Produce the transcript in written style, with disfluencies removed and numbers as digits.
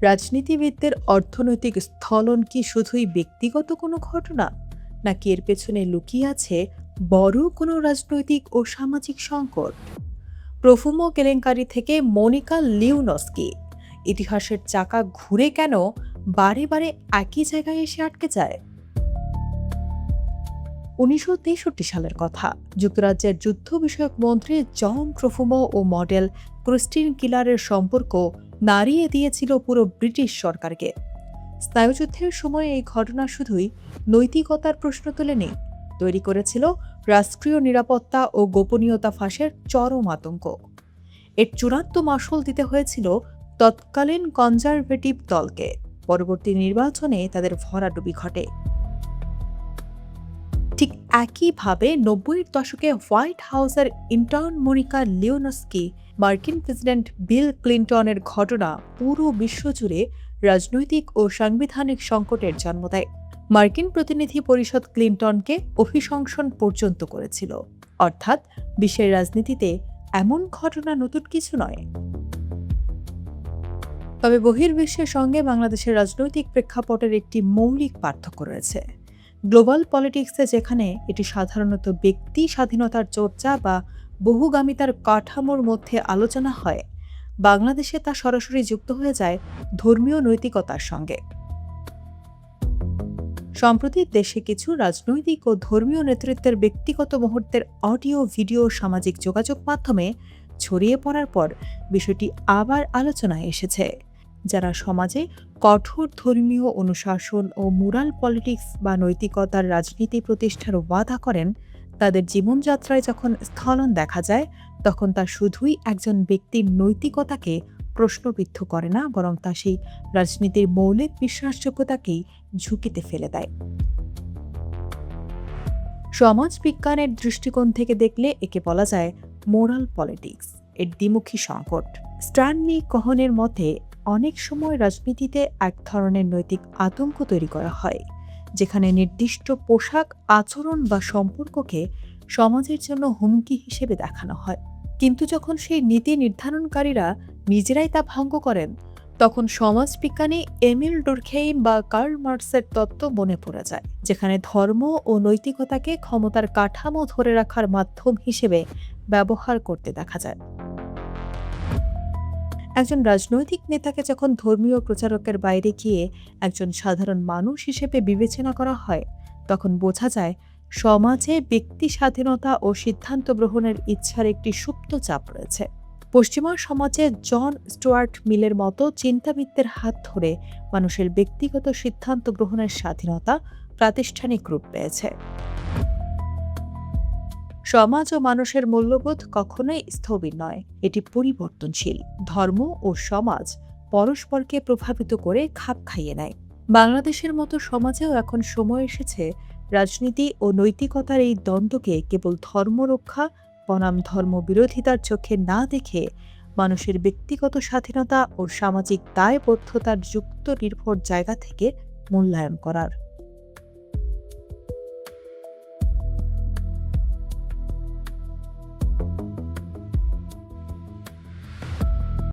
রাজনীতিবিদদের অর্থনৈতিক স্থলন কি শুধুই ব্যক্তিগত কোনো ঘটনা, নাকি এর পেছনে লুকিয়ে আছে বড় কোনো রাজনৈতিক ও সামাজিক সংকট? প্রফুমো কেলেঙ্কারি থেকে মনিকা লিউনস্কি, ইতিহাসের চাকা ঘুরে কেন বারে বারে একই জায়গায় এসে আটকে যায়? ১৯৬৩ সালের কথা। যুক্তরাজ্যের যুদ্ধ বিষয়ক মন্ত্রী জন প্রফুমো ও মডেল ক্রিস্টিন কিলারের সম্পর্ক নাড়িয়ে দিয়েছিল পুরো ব্রিটিশ সরকারকে। স্নায়ুযুদ্ধের সময় এই ঘটনা শুধুই নৈতিকতার প্রশ্ন তোলেনি, তৈরি করেছিল রাষ্ট্রীয় নিরাপত্তা ও গোপনীয়তা ফাঁসের চরম আতঙ্ক। এর চূড়ান্ত মাসুল দিতে হয়েছিল তৎকালীন কনজারভেটিভ দলকে। পরবর্তী নির্বাচনে তাদের ভরাডুবি ঘটে। ঠিক একইভাবে ৯০-এর দশকে হোয়াইট হাউসের ইন্টার্ন মনিকা লিওনস্কি মার্কিন প্রেসিডেন্ট বিল ক্লিন্টনের ঘটনা পুরো বিশ্বজুড়ে রাজনৈতিক ও সাংবিধানিক সংকটের জন্ম দেয়। মার্কিন প্রতিনিধি পরিষদ ক্লিন্টনকে অভিশংসন পর্যন্ত করেছিল। অর্থাৎ বিশ্বের রাজনীতিতে এমন ঘটনা নতুন কিছু নয়। তবে বহির্বিশ্বের সঙ্গে বাংলাদেশের রাজনৈতিক প্রেক্ষাপটের একটি মৌলিক পার্থক্য রয়েছে। গ্লোবাল পলিটিক্সে যেখানে এটি সাধারণত ব্যক্তি স্বাধীনতার চর্চা বা বহুগামিতার কাঠামোর মধ্যে আলোচনা হয়, বাংলাদেশে তা সরাসরি যুক্ত হয়ে যায় ধর্মীয় নৈতিকতার সঙ্গে। সম্প্রতি দেশে কিছু রাজনৈতিক ও ধর্মীয় নেতৃত্বের ব্যক্তিগত মুহূর্তের অডিও ভিডিও সামাজিক যোগাযোগ মাধ্যমে ছড়িয়ে পড়ার পর বিষয়টি আবার আলোচনায় এসেছে। যারা সমাজে কঠোর ধর্মীয় অনুশাসন ও মোরাল পলিটিক্স বা নৈতিকতার রাজনীতি প্রতিষ্ঠার ওয়াদা করেন, তাদের জীবনযাত্রায় যখন স্খলন দেখা যায়, তখন তা শুধুই একজন ব্যক্তির নৈতিকতাকে প্রশ্নবিদ্ধ করে না, বরং তা সেই রাজনীতির মৌলিক বিশ্বাসযোগ্যতাকেই ঝুঁকিতে ফেলে দেয়। সমাজ বিজ্ঞানের দৃষ্টিকোণ থেকে দেখলে একে বলা যায় মোরাল পলিটিক্স এর দ্বিমুখী সংকট। স্ট্যানলি কোহেনের মতে, অনেক সময় রাজনীতিতে এক ধরনের নৈতিক আতঙ্ক তৈরি করা হয়, যেখানে নির্দিষ্ট পোশাক, আচরণ বা সম্পর্ককে সমাজের জন্য হুমকি হিসেবে দেখানো হয়। কিন্তু যখন সেই নীতি নির্ধারণকারীরা নিজেরাই তা ভঙ্গ করেন, তখন সমাজবিজ্ঞানী এমিল ডুরখেইম বা কার্ল মার্কসের তত্ত্ব মনে পড়ে যায়, যেখানে ধর্ম ও নৈতিকতাকে ক্ষমতার কাঠামো ধরে রাখার মাধ্যম হিসেবে ব্যবহার করতে দেখা যায়। একজন রাজনৈতিক নেতাকে যখন ধর্মীয় প্রচারকের বাইরে গিয়ে একজন সাধারণ মানুষ হিসেবে বিবেচনা করা হয়, তখন বোঝা যায় সমাজে ব্যক্তি স্বাধীনতা ও সিদ্ধান্ত গ্রহণের ইচ্ছার একটি সুপ্ত চাপ রয়েছে। পশ্চিমা সমাজে জন স্টুয়ার্ট মিলের মতো চিন্তাবিদদের হাত ধরে মানুষের ব্যক্তিগত সিদ্ধান্ত গ্রহণের স্বাধীনতা প্রাতিষ্ঠানিক রূপ পেয়েছে। সমাজ ও মানুষের মূল্যবোধ কখনোই স্থবির নয়, এটি পরিবর্তনশীল। ধর্ম ও সমাজ পরস্পরকে প্রভাবিত করে খাপ খাইয়ে নেয়। বাংলাদেশের মতো সমাজেও এখন সময় এসেছে রাজনীতি ও নৈতিকতার এই দ্বন্দ্বকে কেবল ধর্মরক্ষা বনাম ধর্মবিরোধিতার চোখে না দেখে মানুষের ব্যক্তিগত স্বাধীনতা ও সামাজিক দায়বদ্ধতার যুক্ত নির্ভর জায়গা থেকে মূল্যায়ন করার।